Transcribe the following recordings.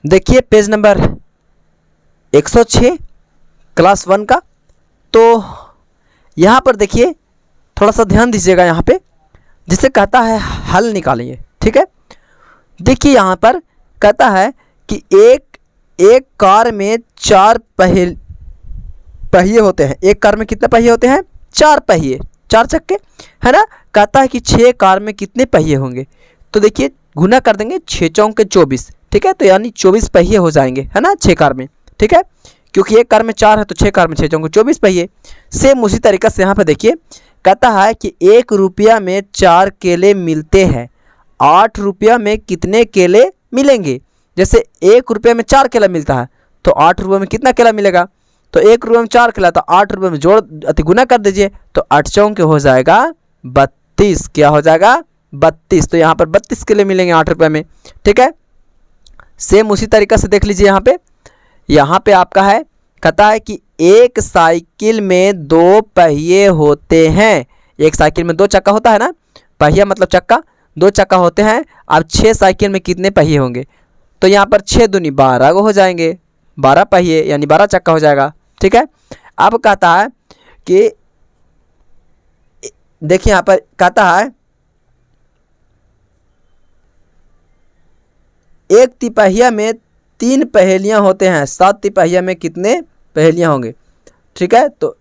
देखिए page number 106 class 1 का। तो यहाँ पर देखिए थोड़ा सा ध्यान दीजिएगा यहाँ पे, जिसे कहता है हल निकालिए। ठीक है, देखिए यहाँ पर कहता है कि एक कार में 4 पहिए होते हैं। एक कार में कितने पहिए होते हैं? 4 पहिए, 4 चक्के, है ना। कहता है कि 6 कार में कितने पहिए होंगे? तो देखिए गुना कर देंगे, 6 चौके 24। ठीक है, तो यानी 24 पहिए हो जाएंगे, है ना, 6 कार में। ठीक है, क्योंकि एक कार में 4 है तो 6 कार में 6 चौके 24 पहिए। सेम उसी तरीके से यहाँ पर देखिए कहता है कि 1 रुपया में 4 केले मिलते हैं, 8 रुपया में कितने केले मिलेंगे? जैसे 1 रुपये में 4 केला मिलता है तो 8 रुपये में कितना केला मिलेगा? तो 1 रुपये में 4 केला, तो 8 रुपये में जोड़ अति गुना कर दीजिए, तो 8 चौके हो जाएगा 32। क्या हो जाएगा? 32। तो यहाँ पर 32 केले मिलेंगे 8 रुपये में। ठीक है, सेम उसी तरीक़े से देख लीजिए यहाँ पे आपका है, कहता है कि एक साइकिल में 2 पहिए होते हैं। एक साइकिल में 2 चक्का होता है ना, पहिया मतलब चक्का, 2 चक्का होते हैं। अब 6 साइकिल में कितने पहिए होंगे? तो यहाँ पर 6 दूनी 12 हो जाएंगे, 12 पहिए यानी 12 चक्का हो जाएगा। ठीक है, अब कहता है कि देखिए यहाँ पर कहता है एक तिपहिया में 3 पहेलियाँ होते हैं, 7 तिपहिया में कितने पहेलियाँ होंगे? ठीक है, तो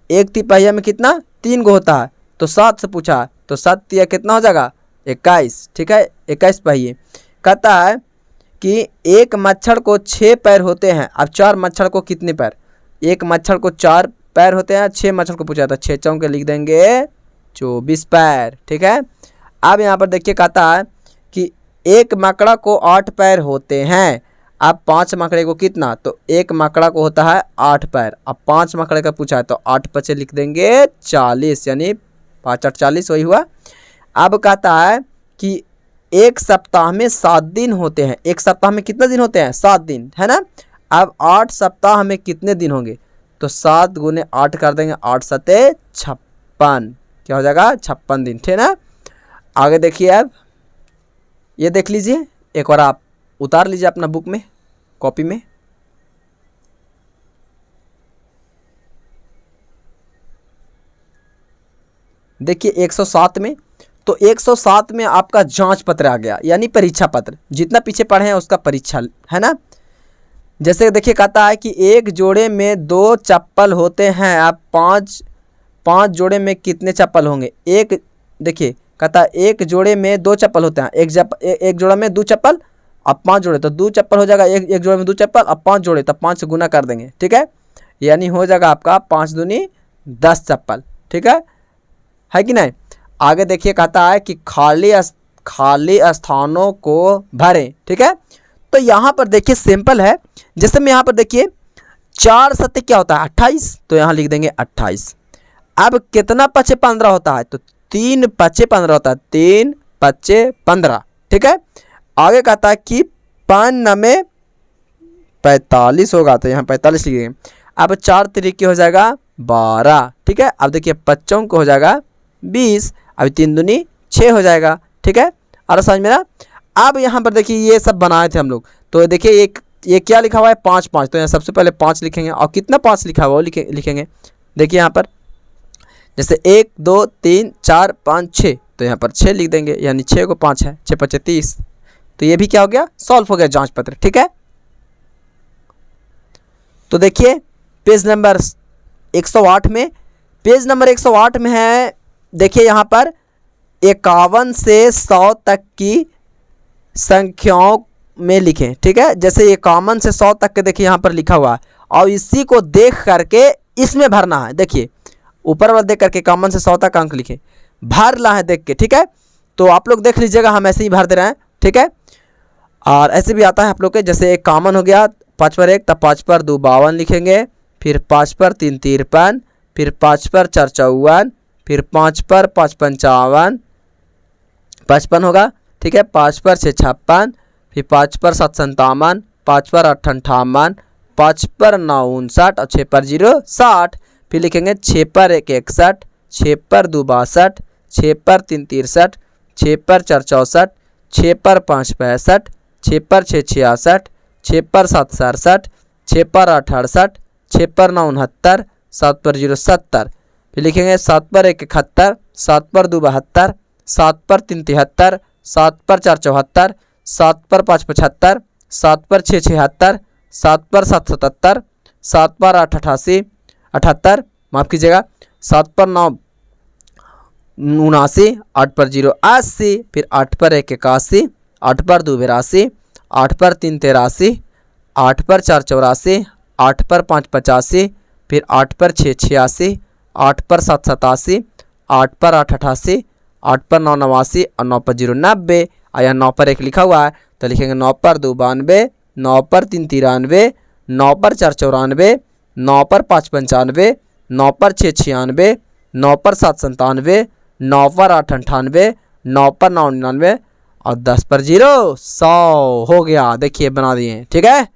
एक तिपहिया में कितना? 3 गो होता है, तो 7 से पूछा है, तो 7 तिया कितना हो जाएगा? 21। ठीक है, 21 पहिए। कहता है कि एक मच्छर को 6 पैर होते हैं। अब 4 मच्छर को कितने पैर? एक मच्छर को 4 पैर होते हैं, 6 मच्छर को पूछा था, 6 चौके लिख देंगे 24 पैर। ठीक है, अब यहाँ पर देखिए कहता है कि एक मकड़ा को 8 पैर होते हैं। अब 5 मकड़े को कितना? तो एक मकड़ा को होता है 8 पैर। अब 5 मकड़े का पूछा है तो 8 पचे लिख देंगे 40, यानी 5 8 40 वही हुआ। अब कहता है कि एक सप्ताह में 7 दिन होते हैं। एक सप्ताह में कितने दिन होते हैं? 7 दिन, है ना। अब 8 सप्ताह में कितने दिन होंगे? तो 7 गुने 8 कर देंगे, 8 सते 56। क्या हो जाएगा? 56 दिन। ठीक है ना। आगे देखिए, अब ये देख लीजिए, एक बार आप उतार लीजिए अपना बुक में, कॉपी में। देखिए 107 में, तो 107 में आपका जांच पत्र आ गया, यानी परीक्षा पत्र। जितना पीछे पढ़े हैं उसका परीक्षा, है ना। जैसे देखिए कहता है कि एक जोड़े में 2 चप्पल होते हैं। अब 5 जोड़े में कितने चप्पल होंगे? एक देखिए कहता है एक जोड़े में 2 चप्पल होते हैं। एक जोड़ा में 2 चप्पल, अब 5 जोड़े तो 2 चप्पल हो जाएगा। एक जोड़े में 2 चप्पल, अब 5 जोड़े तो 5 से गुना कर देंगे। ठीक है, यानी हो जाएगा आपका 5 दूनी 10 चप्पल। ठीक है कि नहीं। आगे देखिए कहता है कि खाली स्थानों को भरें। ठीक है, तो यहाँ पर देखिए सिंपल है। जैसे मैं यहाँ पर देखिए 4 सत्ते क्या होता है? 28, तो यहाँ लिख देंगे 28। अब कितना पचे 15 होता है? तो 3 पचे 15 होता है, 3 पचे 15। ठीक है, आगे कहता है कि 5 9 45 होगा, तो यहाँ 45 लिखेंगे। अब 4 तरीके हो जाएगा 12। ठीक है, अब देखिए 5 को हो जाएगा 20, अब 3 दूनी 6 हो जाएगा। ठीक है, और समझ में ना। अब यहाँ पर देखिए ये सब बनाए थे हम लोग, तो देखिए ये क्या लिखा हुआ है? 5 5, तो यहाँ सबसे पहले 5 लिखेंगे, और कितना 5 लिखा हुआ वो लिखेंगे। देखिए यहाँ पर जैसे 1 2 3 4 5 6, तो यहाँ पर 6 लिख देंगे, यानी 6 को 5 है, 6 5 30। तो ये भी क्या हो गया? सॉल्व हो गया जांच पत्र। ठीक है, तो देखिए पेज नंबर 108 में, पेज नंबर 108 में है, देखिए यहाँ पर 51 से 100 तक की संख्याओं में लिखें। ठीक है, जैसे 51 से 100 तक के देखिए यहाँ पर लिखा हुआ है, और इसी को देख करके इसमें भरना है। देखिए ऊपर वाला देख करके 51 से 100 तक अंक लिखे, भरना है देख के। ठीक है, तो आप लोग देख लीजिएगा, हम ऐसे ही भर दे रहे हैं। ठीक है, और ऐसे भी आता है आप लोग के, जैसे एक कॉमन हो गया 5 पर 1, तब 5 पर 2 52 लिखेंगे, फिर 5 पर 3 53, फिर 5 पर 4 54, फिर 5 पर 5 55 55 होगा। ठीक है, 5 पर 6 56, फिर 5 पर 7 57, 5 पर 8 58, 5 पर 9 59, और 6 पर 0 60। फिर लिखेंगे 6 पर 1 61, 6 पर 2 62, 6 पर 3 63, 6 पर 4 64, 6 पर 5 65, 6 पर 6 66, 6 पर 7 67, 6 पर 8 68, 6 पर 9 69, 7 पर 0 70। फिर लिखेंगे 7 पर 1 71, 7 पर 2 72, 7 पर 3 73, 7 पर 4 74, 7 पर 5 75, 7 पर 6 76, 7 पर 7 77, 7 पर 8 88 78, माफ़ कीजिएगा, 7 पर 9 79, 8 पर 0 80, फिर 8 पर 1 81, 8 पर 2 82, 8 पर 3 83, 8 पर 4 84, 8 पर 5 85, फिर 8 पर 6 86, 8 पर 7 87, 8 पर 8 88, 8 पर 9 89 और 9 पर 0 90। और यहाँ 9 पर 1 लिखा हुआ है तो लिखेंगे 9 पर 2 92, 9 पर 3 93, 9 पर 4 94, 9 पर 5 95, 9 पर 6 96, 9 पर 7 97, 9 पर 8 98, 9 पर 9 99 और 10 पर 0 100 हो गया। देखिए बना दिए, ठीक है।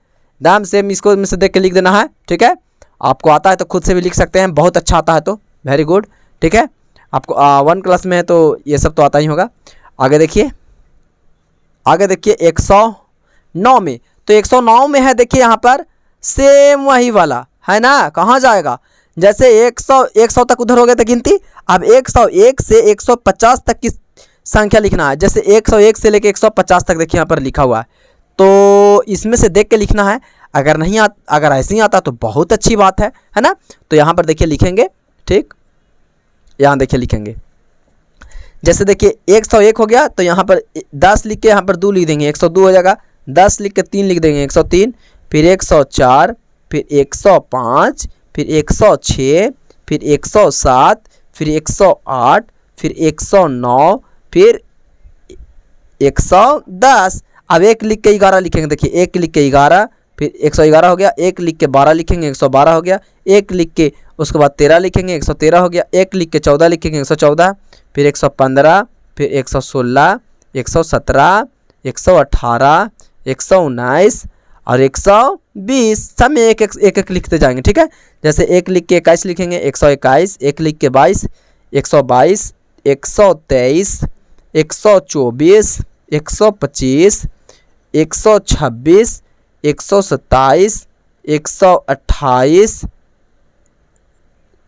दाम सेम इसको में से देख के लिख देना है, ठीक है। आपको आता है तो खुद से भी लिख सकते हैं, बहुत अच्छा आता है तो वेरी गुड, ठीक है। आपको 1 क्लास में है तो ये सब तो आता ही होगा। आगे देखिए, आगे देखिए 109 में, तो 109 में है देखिए यहाँ पर सेम वही वाला है ना, कहाँ जाएगा, जैसे 100 तक उधर हो गए थे गिनती, अब 101 से 150 तक की संख्या लिखना है। जैसे 101 से लेके 150 तक देखिए यहाँ पर लिखा हुआ है, तो इसमें से देख के लिखना है। अगर नहीं अगर ऐसे ही आता तो बहुत अच्छी बात है ना। तो यहाँ पर देखिए लिखेंगे, ठीक, यहाँ देखिए लिखेंगे, जैसे देखिए 101 हो गया तो यहाँ पर 10 लिख के यहाँ पर 2 लिख देंगे, 102 हो जाएगा। 10 लिख के 3 लिख देंगे, 103, फिर 104, फिर 105, फिर 106, फिर 107, फिर 108, फिर 109, फिर 110। अब 1 लिख के 11 लिखेंगे, देखिए 1 लिख के 11, फिर 111 हो गया, 1 लिख के 12 लिखेंगे, 112 हो गया, 1 लिख के उसके बाद 13 लिखेंगे, 113 हो गया, 1 लिख के 14 लिखेंगे, 114, फिर 115, फिर 116, 117, 118, 119 और 120। सब में एक एक लिखते जाएंगे, ठीक है। जैसे 1 लिख के 21 लिखेंगे, 121, 1 लिख के 22, 122, 123, 124, 125, 126, 127, 128,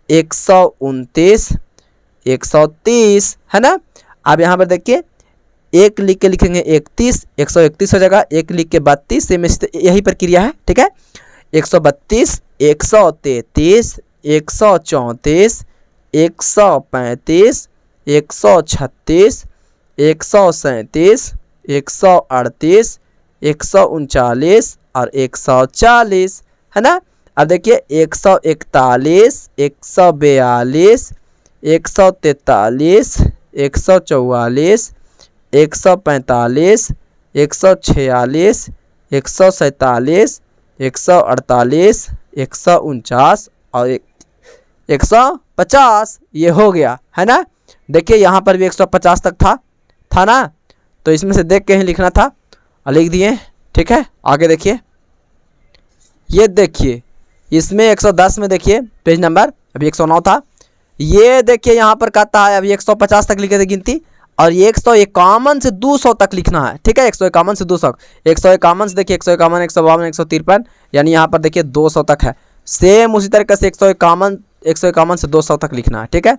129, 130 है ना। अब यहाँ पर देखिए 1 लिख के लिखेंगे 31, 131 हो जाएगा। 1 लिख के 32, सेम यही प्रक्रिया है, ठीक है। 132, 133, 134, 135, 136, 137, 138, 139 और 140 है ना। अब देखिए 141, 142, 143, 144, 145, 146, 147, 148, 149 और 150। ये हो गया है ना। देखिए यहाँ पर भी 150 तक था ना, तो इसमें से देख के ही लिखना था और लिख दिए, ठीक है। आगे देखिए, ये देखिए इसमें 110 में देखिए पेज नंबर अभी 109 था, ये देखिए यहाँ पर कहता है अभी 150 तक लिखे थे गिनती, और ये 151 से 200 तक लिखना है, ठीक है। 151 से 200, 151 से देखिए 151, 152, 153, यानी यहाँ पर देखिए 200 तक है। सेम उसी तरीके से 151 से 200 तक लिखना है, ठीक है।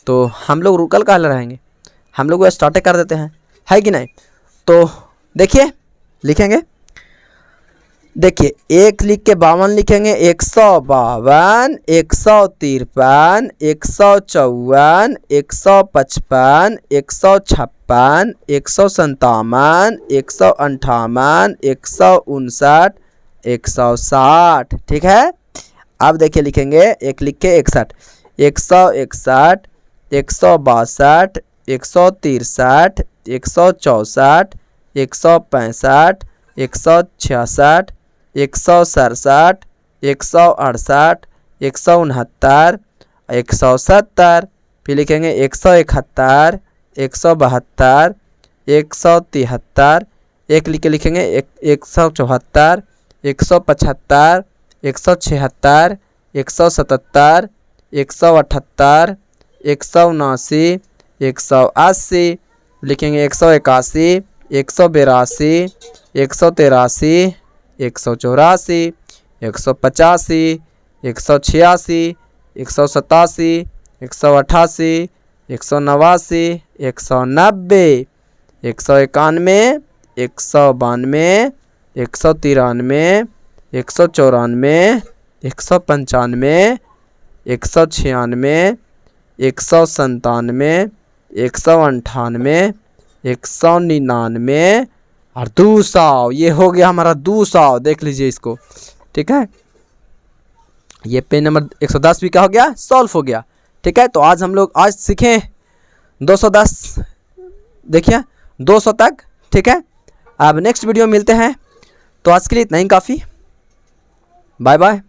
तो हम लोग रुकल कहाँ रहेंगे, हम लोग स्टार्ट कर देते हैं, है कि नहीं। तो देखिए लिखेंगे, देखिए 1 लिख के 52 लिखेंगे, 152, 153, 154, 155, 156, 157, 158, 159, 160, ठीक है। अब देखिए लिखेंगे 1 लिख के 61, 161, 162, 163, 164, 165, 166, 167, 168, 169, 170, फिर लिखेंगे 171, 172, 173, 1 लिख के लिखेंगे 174, 175, 176, 177, 178, 179, 180, लिखेंगे 181, 182, 183, 184, 185, 186, 187, 188, 189, 190, 191, 192, 193, 194, 195, 196, 197, 198, 199 और 200। ये हो गया हमारा 200। देख लीजिए इसको, ठीक है। ये पेज नंबर 110 भी क्या हो गया, सॉल्व हो गया, ठीक है। तो आज हम लोग आज सीखें 210, देखिए 200 तक, ठीक है। अब नेक्स्ट वीडियो मिलते हैं, तो आज के लिए इतना ही काफ़ी। Bye bye.